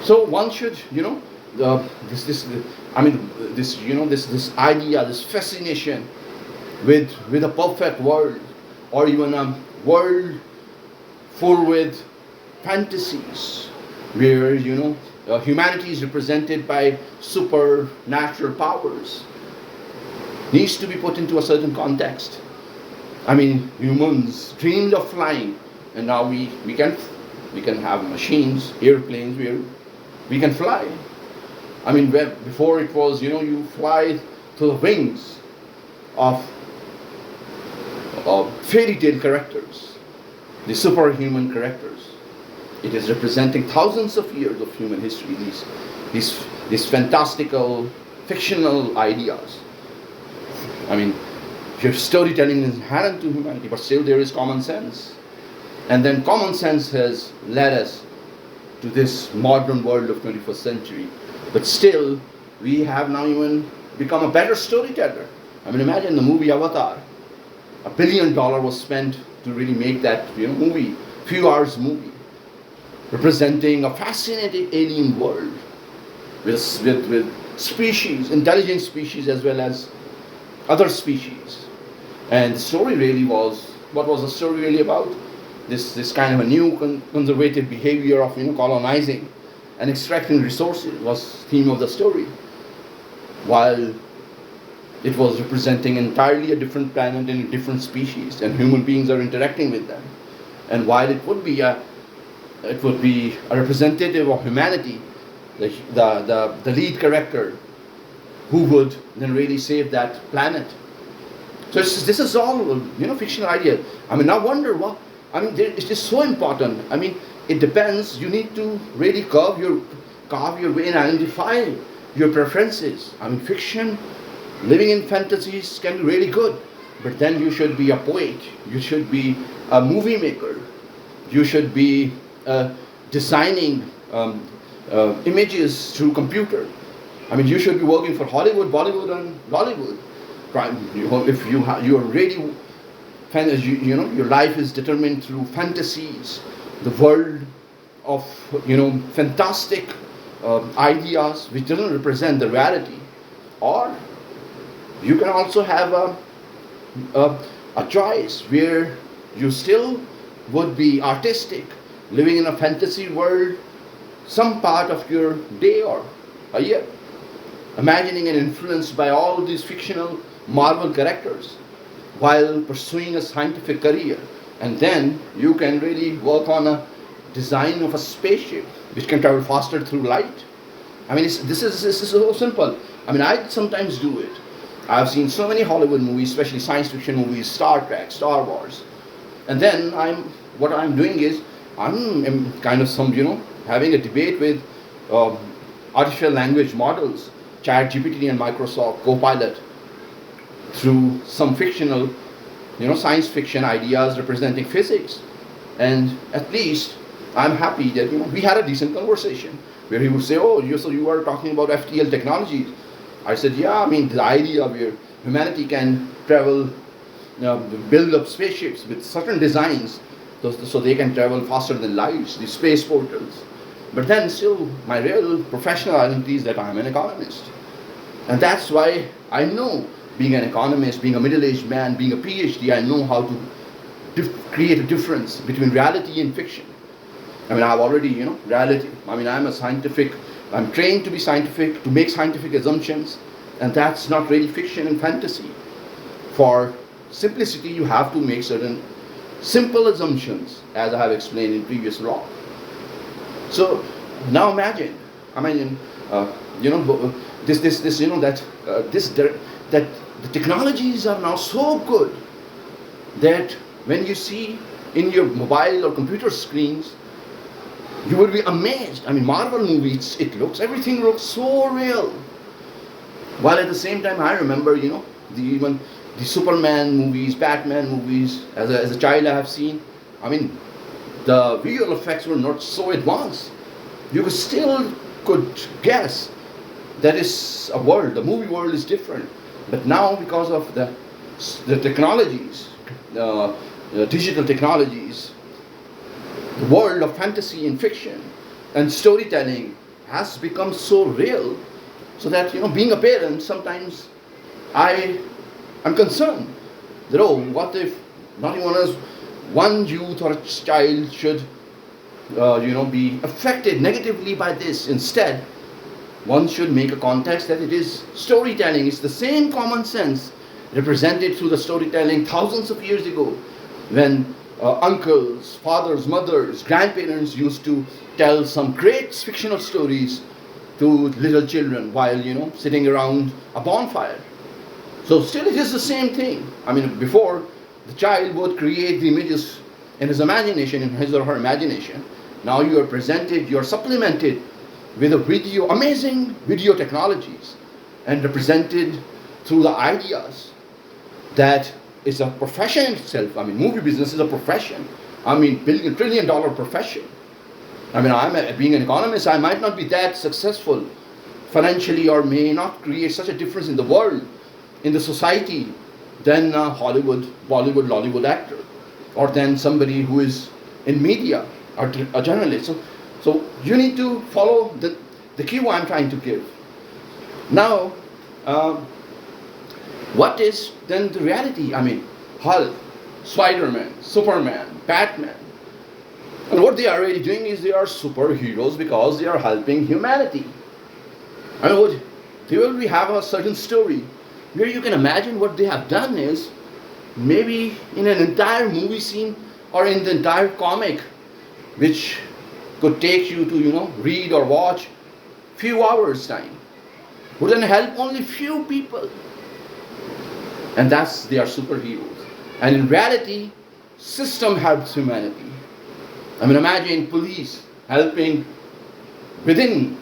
So one should, this, I mean, this idea, this fascination with a perfect world, or even a world full with fantasies, where humanity is represented by supernatural powers, needs to be put into a certain context. I mean, humans dreamed of flying, and now we can have machines, airplanes where we can fly. I mean, before it was, you fly to the wings of fairy tale characters, the superhuman characters. It is representing thousands of years of human history. These fantastical, fictional ideas. I mean, your storytelling is inherent to humanity, but still there is common sense. And then common sense has led us to this modern world of 21st century. But still, we have now even become a better storyteller. I mean, imagine the movie Avatar. $1 billion was spent to really make that movie, few hours movie, representing a fascinating alien world with species, intelligent species as well as other species. And the story really was, what was the story really about? This kind of a new conservative behavior of colonizing and extracting resources was theme of the story, while it was representing entirely a different planet and a different species, and human beings are interacting with them. And while it would be a representative of humanity, the lead character who would then really save that planet. So this is all fictional idea. I mean, I wonder what. I mean, it is so important. I mean, it depends. You need to really carve your way and identify your preferences. I mean, fiction, living in fantasies can be really good, but then you should be a poet. You should be a movie maker. You should be designing images through computer. I mean, you should be working for Hollywood, Bollywood, and Lollywood. Right? If you are really your life is determined through fantasies, the world of fantastic ideas which doesn't represent the reality. Or you can also have a choice where you still would be artistic, living in a fantasy world some part of your day or a year, imagining and influenced by all of these fictional Marvel characters, while pursuing a scientific career. And then you can really work on a design of a spaceship which can travel faster through light. I mean, this is so simple. I mean, I sometimes do it. I've seen so many Hollywood movies, especially science fiction movies, Star Trek, Star Wars. And then what I'm doing is I'm kind of having a debate with artificial language models, ChatGPT and Microsoft Copilot, through some fictional, science fiction ideas representing physics. And at least I'm happy that we had a decent conversation where he would say, "Oh, so you are talking about FTL technologies?" I said, "Yeah, I mean the idea where humanity can travel, build up spaceships with certain designs, so they can travel faster than light, the space portals." But then still, my real professional identity is that I'm an economist, and that's why I know. Being an economist, being a middle-aged man, being a PhD, I know how to create a difference between reality and fiction. I mean, I've already, reality. I mean, I'm trained to be scientific, to make scientific assumptions, and that's not really fiction and fantasy. For simplicity, you have to make certain simple assumptions, as I have explained in previous law. So now imagine, that the technologies are now so good that when you see in your mobile or computer screens, you will be amazed. I mean, Marvel movies, everything looks so real. While at the same time, I remember, even the Superman movies, Batman movies, as a child I have seen. I mean, the visual effects were not so advanced. You could guess that is a world. The movie world is different. But now, because of the technologies, digital technologies, the world of fantasy and fiction and storytelling has become so real, so that being a parent, sometimes I'm concerned that, oh, what if not even one youth or a child should be affected negatively by this. Instead, one should make a context that it is storytelling. It's the same common sense represented through the storytelling thousands of years ago, when uncles, fathers, mothers, grandparents used to tell some great fictional stories to little children while sitting around a bonfire. So still it is the same thing. I mean, before, the child would create the images in his imagination, in his or her imagination. Now you are supplemented with amazing video technologies, and represented through the ideas that is a profession itself. I mean, movie business is a profession. I mean, trillion-dollar profession. I mean, being an economist, I might not be that successful financially, or may not create such a difference in the world, in the society, than a Hollywood, Bollywood, Lollywood actor, or than somebody who is in media, or a journalist. So you need to follow the cue I'm trying to give. Now, what is then the reality? I mean, Hulk, Spider-Man, Superman, Batman. And what they are really doing is they are superheroes because they are helping humanity. I mean, they will have a certain story where you can imagine what they have done is, maybe in an entire movie scene or in the entire comic, which could take you to read or watch few hours time, would then help only few people, and that's they are superheroes. And in reality, system helps humanity. I mean, imagine police helping within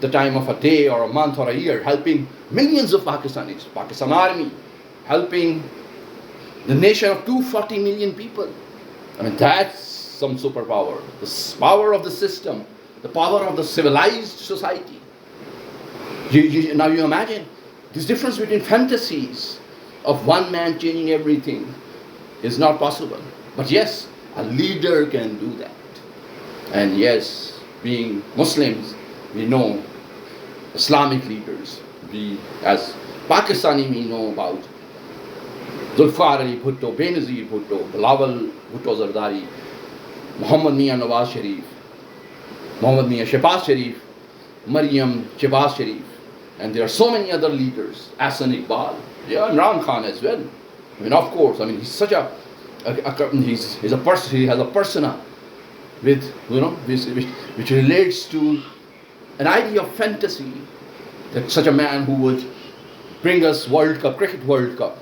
the time of a day or a month or a year, helping millions of Pakistanis, Pakistan Army, helping the nation of 240 million people. I mean, that's some superpower. The power of the system, the power of the civilized society. Now you imagine this difference between fantasies of one man changing everything is not possible. But yes, a leader can do that. And yes, being Muslims, we know Islamic leaders. We, as Pakistani, we know about Zulfikar Ali Bhutto, Benazir Bhutto, Bilawal Bhutto Zardari, Muhammad Mian Nawaz Sharif, Muhammad Mian Shehbaz Sharif, Maryam Shehbaz Sharif, and there are so many other leaders, Ahsan Iqbal, Imran Khan as well. I mean, of course, I mean, he's such he's a person, he has a persona with, which relates to an idea of fantasy, that such a man who would bring us Cricket World Cup,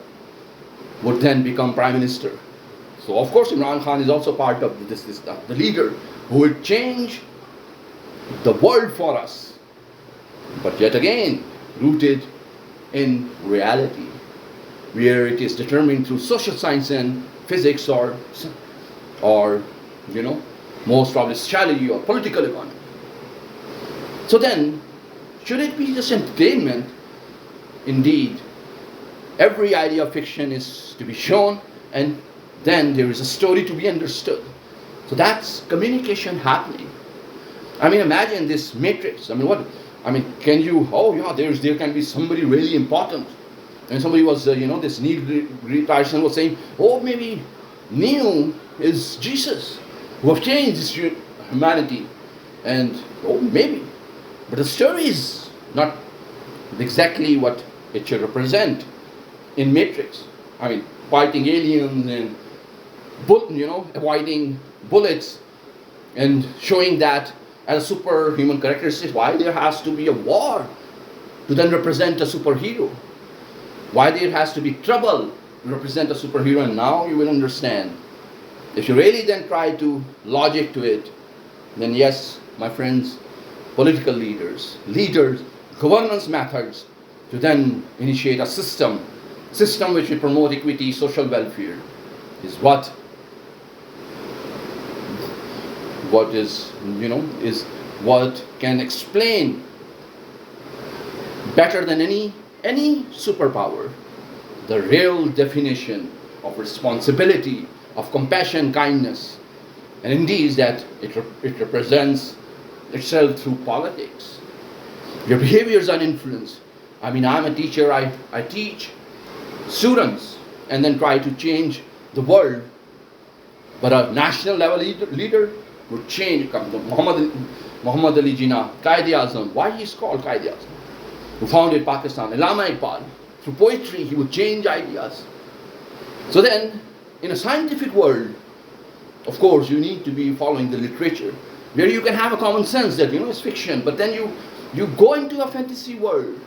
would then become Prime Minister. So of course Imran Khan is also part of the leader who would change the world for us, but yet again rooted in reality, where it is determined through social science and physics, or most probably sociology or political economy. So then, should it be just entertainment? Indeed, every idea of fiction is to be shown, and then there is a story to be understood. So that's communication happening. I mean, imagine this matrix. I mean, can you? Oh yeah, there can be somebody really important. And somebody was, this Neil deGrasse Tyson was saying, oh, maybe Neo is Jesus, who have changed humanity, and oh, maybe. But the story is not exactly what it should represent in Matrix. I mean, fighting aliens and avoiding bullets, and showing that as a superhuman characteristic. Why there has to be a war to then represent a superhero? Why there has to be trouble to represent a superhero? And now you will understand. If you really then try to logic to it, then yes, my friends, political leaders, governance methods to then initiate a system which will promote equity, social welfare, is what can explain better than any superpower the real definition of responsibility, of compassion, kindness, and indeed that it represents itself through politics. Your behaviors are influenced. I mean, I'm a teacher, I teach students and then try to change the world. But a national level leader would change. Muhammad Ali Jinnah, Quaid-e-Azam. Why he is called Quaid-e-Azam? Who founded Pakistan. Allama Iqbal. Through poetry, he would change ideas. So then, in a scientific world, of course, you need to be following the literature, where you can have a common sense that it's fiction. But then you go into a fantasy world.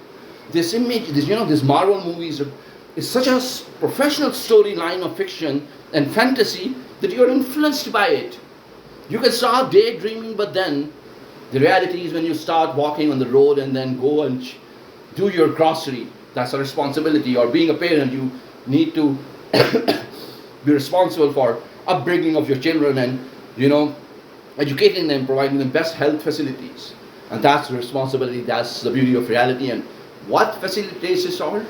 This image, this Marvel movies is such a professional storyline of fiction and fantasy that you are influenced by it. You can start daydreaming, but then the reality is when you start walking on the road and then go and do your grocery, that's a responsibility. Or being a parent, you need to be responsible for upbringing of your children and educating them, providing them best health facilities. And that's the responsibility, that's the beauty of reality. And what facilitates this all?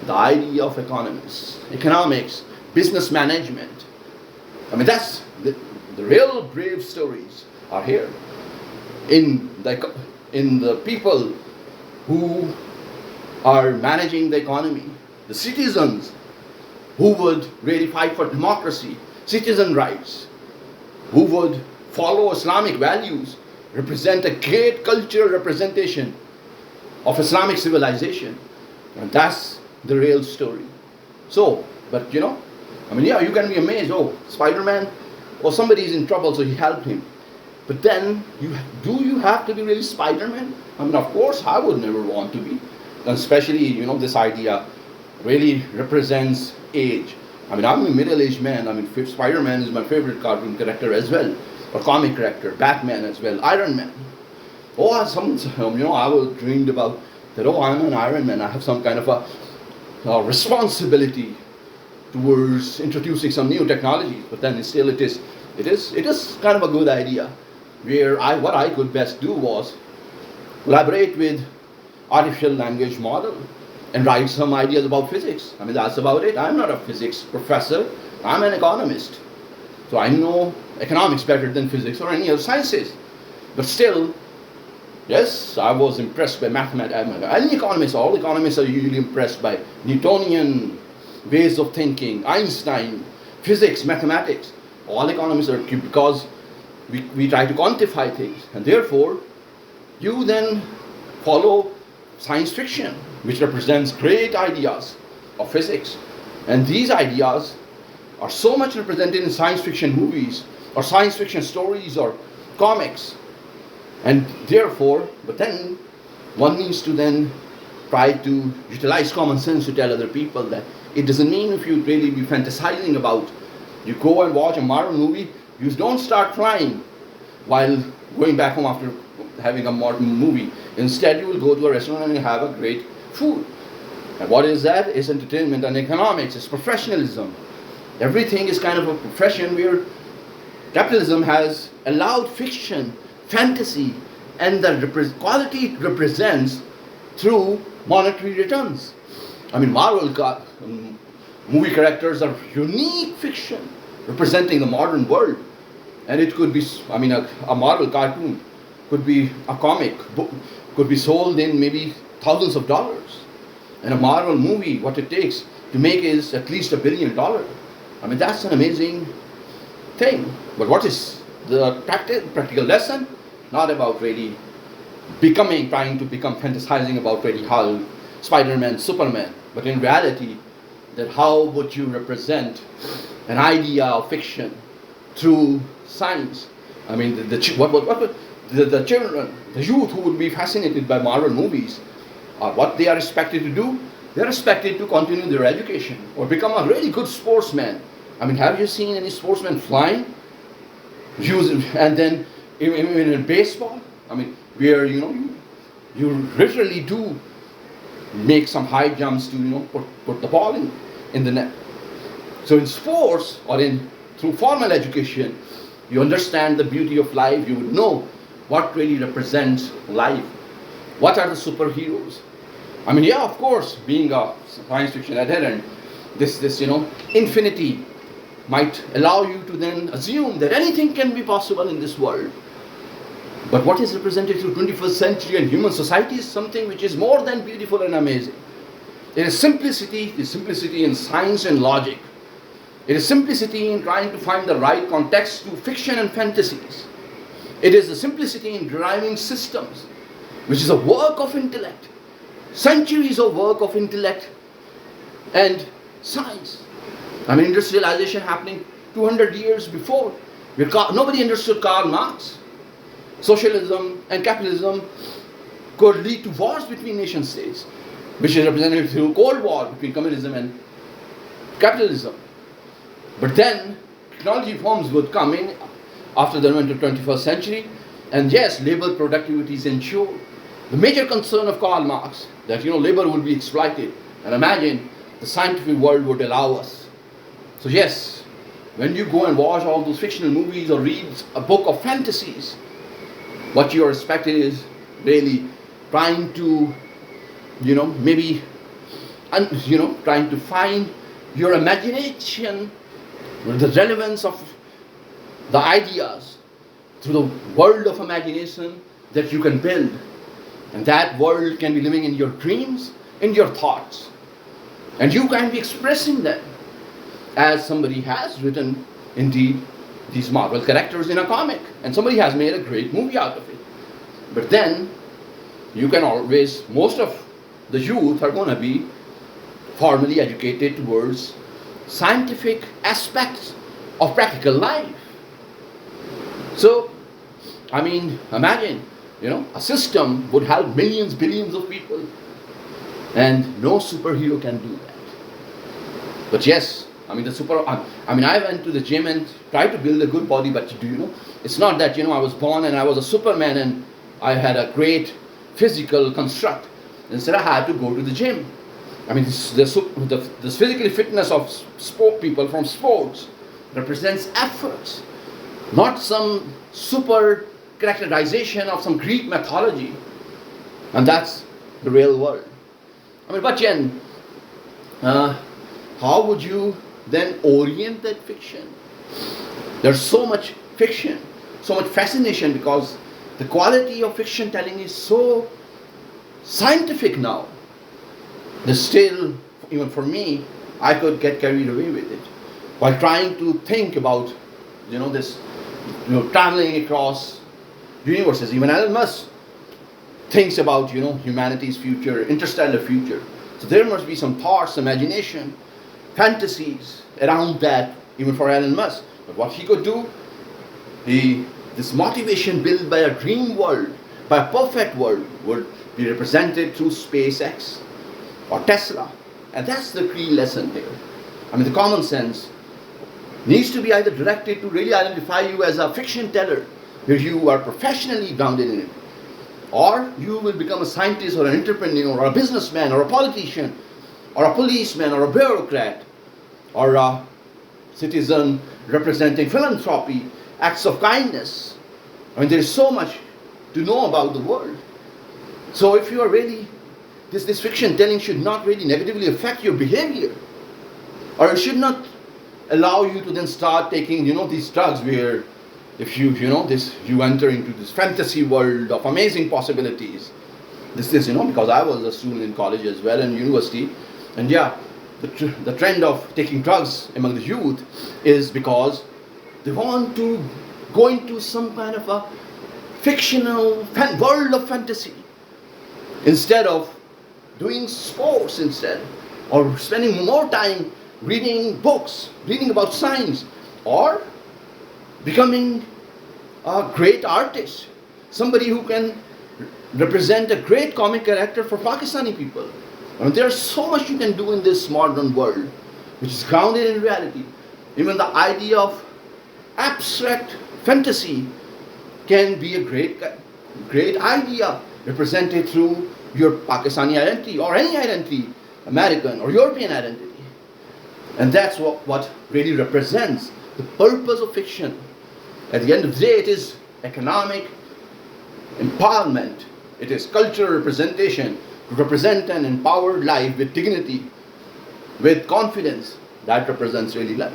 The idea of economics, business management. I mean, that's the real brave stories are here in the people who are managing the economy, the citizens who would really fight for democracy, citizen rights, who would follow Islamic values, represent a great cultural representation of Islamic civilization. And that's the real story. So, but you can be amazed, Spider-Man, somebody is in trouble, so he helped him. But then, do you have to be really Spider-Man? I mean, of course, I would never want to be. And especially, this idea really represents age. I mean, I'm a middle-aged man. I mean, Spider-Man is my favorite cartoon character as well. Or comic character, Batman as well, Iron Man. I was dreamed about that, I'm an Iron Man. I have some kind of a responsibility towards introducing some new technologies. But then still it is kind of a good idea. Where what I could best do was collaborate with artificial language model and write some ideas about physics. I mean, that's about it. I'm not a physics professor. I'm an economist. So I know economics better than physics or any other sciences. But still, yes, I was impressed by mathematics. All economists are usually impressed by Newtonian ways of thinking, Einstein, physics, mathematics. All economists are, because we try to quantify things. And therefore, you then follow science fiction, which represents great ideas of physics. And these ideas are so much represented in science fiction movies or science fiction stories or comics. And therefore, but then one needs to then try to utilize common sense to tell other people that it doesn't mean if you really be fantasizing about, you go and watch a Marvel movie, you don't start crying while going back home after having a Marvel movie. Instead, you will go to a restaurant and have a great food. And what is that? It's entertainment and economics, it's professionalism. Everything is kind of a profession where capitalism has allowed fiction, fantasy, and the quality it represents through monetary returns. I mean, Marvel movie characters are unique fiction representing the modern world. And it could be, a Marvel cartoon could be a comic book, could be sold in maybe thousands of dollars. And a Marvel movie, what it takes to make is at least $1 billion. I mean, that's an amazing thing. But what is the practical lesson? Not about really trying to become fantasizing about really Hulk, Spider-Man, Superman, but in reality, that how would you represent an idea of fiction through science? I mean, the children, the youth who would be fascinated by Marvel movies, what they are expected to do? They are expected to continue their education or become a really good sportsman. I mean, have you seen any sportsman flying? And then in baseball, I mean, where you literally do make some high jumps to put the ball in the net. So in sports or through formal education, you understand the beauty of life. You would know what really represents life. What are the superheroes? I mean, yeah, of course, being a science fiction adherent, this infinity might allow you to then assume that anything can be possible in this world. But what is represented through 21st century and human society is something which is more than beautiful and amazing. It is simplicity in science and logic. It is simplicity in trying to find the right context to fiction and fantasies. It is the simplicity in deriving systems, which is a work of intellect. Centuries of work of intellect and science. I mean, industrialization happening 200 years before. Nobody understood Karl Marx. Socialism and capitalism could lead to wars between nation states, which is represented through Cold War between communism and capitalism. But then technology forms would come in after the 21st century, and yes, labor productivity is ensured. The major concern of Karl Marx, that labor would be exploited, and imagine the scientific world would allow us. So yes, when you go and watch all those fictional movies or read a book of fantasies, what you are expecting is really trying to, trying to find your imagination, the relevance of the ideas through the world of imagination that you can build. And that world can be living in your dreams, in your thoughts. And you can be expressing them as somebody has written, indeed, these Marvel characters in a comic. And somebody has made a great movie out of it. But then, you can always, most of the youth are going to be formally educated towards scientific aspects of practical life. So, I mean, imagine, a system would help millions, billions of people. And no superhero can do that. But yes, I went to the gym and tried to build a good body, but it's not that, I was born and I was a Superman and I had a great physical construct. Instead, I had to go to the gym. I mean, this physical fitness of sport people from sports represents efforts, not some super characterization of some Greek mythology. And that's the real world. I mean, but then, how would you then orient that fiction? There's so much fiction, so much fascination, because the quality of fiction telling is so scientific now. Still, even for me, I could get carried away with it while trying to think about, traveling across universes. Even Elon Musk thinks about, humanity's future, interstellar future. So there must be some thoughts, imagination, fantasies around that, even for Elon Musk. But what he could do, this motivation built by a dream world, by a perfect world, would be represented through SpaceX or Tesla. And that's the key lesson here. I mean, the common sense needs to be either directed to really identify you as a fiction teller, where you are professionally grounded in it, or you will become a scientist or an entrepreneur or a businessman or a politician or a policeman or a bureaucrat or a citizen representing philanthropy, acts of kindness. I mean, there is so much to know about the world. So if you are really, this fiction telling should not really negatively affect your behavior, or it should not allow you to then start taking, these drugs where if you enter into this fantasy world of amazing possibilities. Because I was a student in college as well and university, and yeah, the trend of taking drugs among the youth is because they want to go into some kind of a fictional world of fantasy instead of doing sports instead, or spending more time reading books, reading about science, or becoming a great artist, somebody who can represent a great comic character for Pakistani people. I mean, there's so much you can do in this modern world, which is grounded in reality. Even the idea of abstract fantasy can be a great idea represented through your Pakistani identity or any identity, American or European identity. And that's what really represents the purpose of fiction. At the end of the day, it is economic empowerment. It is cultural representation to represent an empowered life with dignity, with confidence. That represents really life.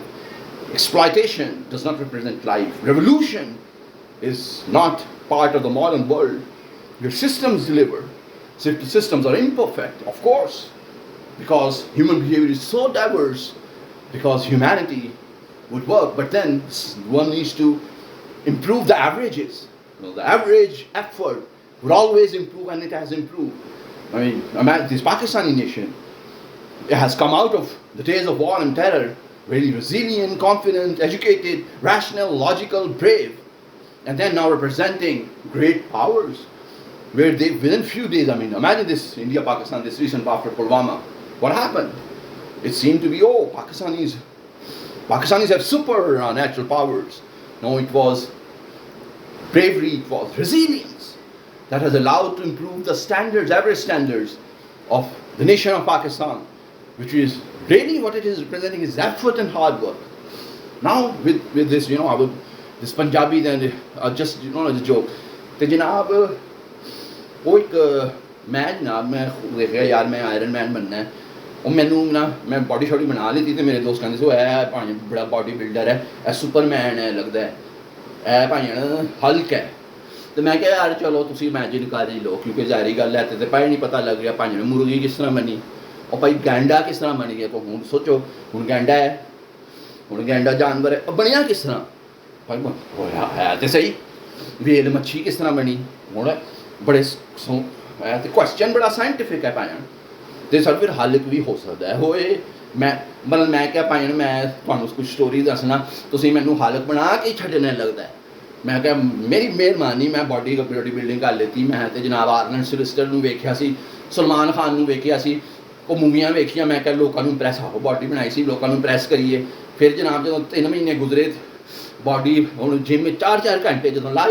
Exploitation does not represent life. Revolution is not part of the modern world. Your systems deliver. Systems are imperfect, of course, because human behavior is so diverse, because humanity would work, but then one needs to improve the averages. The average effort would always improve, and it has improved. I mean, imagine this Pakistani nation, it has come out of the days of war and terror, very resilient, confident, educated, rational, logical, brave, and then now representing great powers, where they, within few days, I mean, imagine this, India, Pakistan, this recent after Pulwama, what happened? It seemed to be, oh, Pakistanis have super natural powers. No, it was bravery, it was resilience that has allowed to improve the standards, average standards of the nation of Pakistan, which is really what it is representing is effort and hard work. Now with this, you know, I would, this Punjabi then just, you know, the joke. ਤੇ ਜਨਾਬ ਉਹ ਇੱਕ ਮੈਂ ਜਨਾਬ ਮੈਂ ਦੇਖਿਆ ਯਾਰ ਮੈਂ ਆਇਰਨ ਮੈਨ ਬਣਨਾ ਹੈ ਉਹ ਮੈਨੂੰ ਨਾ ਮੈਂ ਬੋਡੀ ਸ਼ੋਡੀ ਬਣਾ ਲਈ ਤੇ ਮੇਰੇ ਦੋਸਤ ਕਹਿੰਦੇ ਸੀ ਇਹ ਭਾਵੇਂ ਬੜਾ ਬੋਡੀ ਬਿਲਡਰ ਹੈ ਇਹ ਸੁਪਰਮੈਨ ਹੈ ਲੱਗਦਾ ਹੈ ਇਹ ਭਾਵੇਂ ਹਲਕ ਹੈ ਤੇ ਮੈਂ ਕਿਹਾ ਯਾਰ ਚਲੋ ਤੁਸੀਂ ਇਮੈਜਿਨ ਕਰ ਹੀ ਲਓ ਕਿਉਂਕਿ ਜ਼ਾਹਰੀ ਗੱਲ ਹੈ ਤੇ ਭਾਈ ਨਹੀਂ ਪਤਾ ਲੱਗ ਰਿਹਾ ਭਾਵੇਂ ਮੁਰਗੀ ਕਿਸ ਤਰ੍ਹਾਂ ਬਣੀ ਉਹ ਭਾਈ ਗੈਂਡਾ ਕਿਸ ਤਰ੍ਹਾਂ ਬਣ ਗਿਆ ਹੁਣ ਸੋਚੋ ਹੁਣ ਗੈਂਡਾ ਹੈ ਹੁਣ ਗੈਂਡਾ ਜਾਨਵਰ ਹੈ ਬਣਿਆ ਕਿਸ ਤਰ੍ਹਾਂ ਭਾਈ ਹੋਇਆ ਹੈ ਤੇ ਸਹੀ ਵੇਲ ਮੱਛੀ ਕਿਸ ਤਰ੍ਹਾਂ ਬਣੀ ਹੁਣ ਬੜੇ ਤੇ ਕੁਐਸਚਨ ਬੜਾ ਸਾਇੰਟੀਫਿਕ ਹੈ ਭਾਵੇਂ ਤੇ ਸਰ ਫਿਰ ਹੱਲ ਵੀ ਹੋ ਸਕਦਾ ਹੈ ਹੋਏ ਮੈਂ ਕਿਹਾ ਭਾਈ ਮੈਂ ਤੁਹਾਨੂੰ ਕੁਝ ਸਟੋਰੀ ਦੱਸਣਾ ਤੁਸੀਂ ਮੈਨੂੰ ਹਾਲਤ ਬਣਾ ਕੇ ਛੱਡਣੇ ਲੱਗਦਾ ਮੈਂ ਕਿਹਾ ਮੇਰੀ ਮਿਹਰਬਾਨੀ ਮੈਂ ਬੋਡੀ ਬਿਲਡਿੰਗ ਕਰ ਲਿੱਤੀ ਮੈਂ ਤੇ ਜਨਾਬ ਆਰਨਲਡ ਸਲਿਸਟਰ ਨੂੰ ਵੇਖਿਆ ਸੀ ਸਲਮਾਨ ਖਾਨ ਨੂੰ ਵੇਖਿਆ ਸੀ ਉਹ ਮੂਵੀਆਂ ਵੇਖੀਆਂ ਮੈਂ ਕਿਹਾ ਲੋਕਾਂ ਨੂੰ ਇੰਪਰੈਸ ਆਹੋ ਬੋਡੀ ਬਣਾਈ ਸੀ ਲੋਕਾਂ ਨੂੰ ਇੰਪਰੈਸ ਕਰੀਏ ਫਿਰ ਜਨਾਬ ਜਦੋਂ 3 ਮਹੀਨੇ ਗੁਜ਼ਰੇ ਬੋਡੀ ਹੁਣ ਜਿਮ 4-4 ਘੰਟੇ ਜਦੋਂ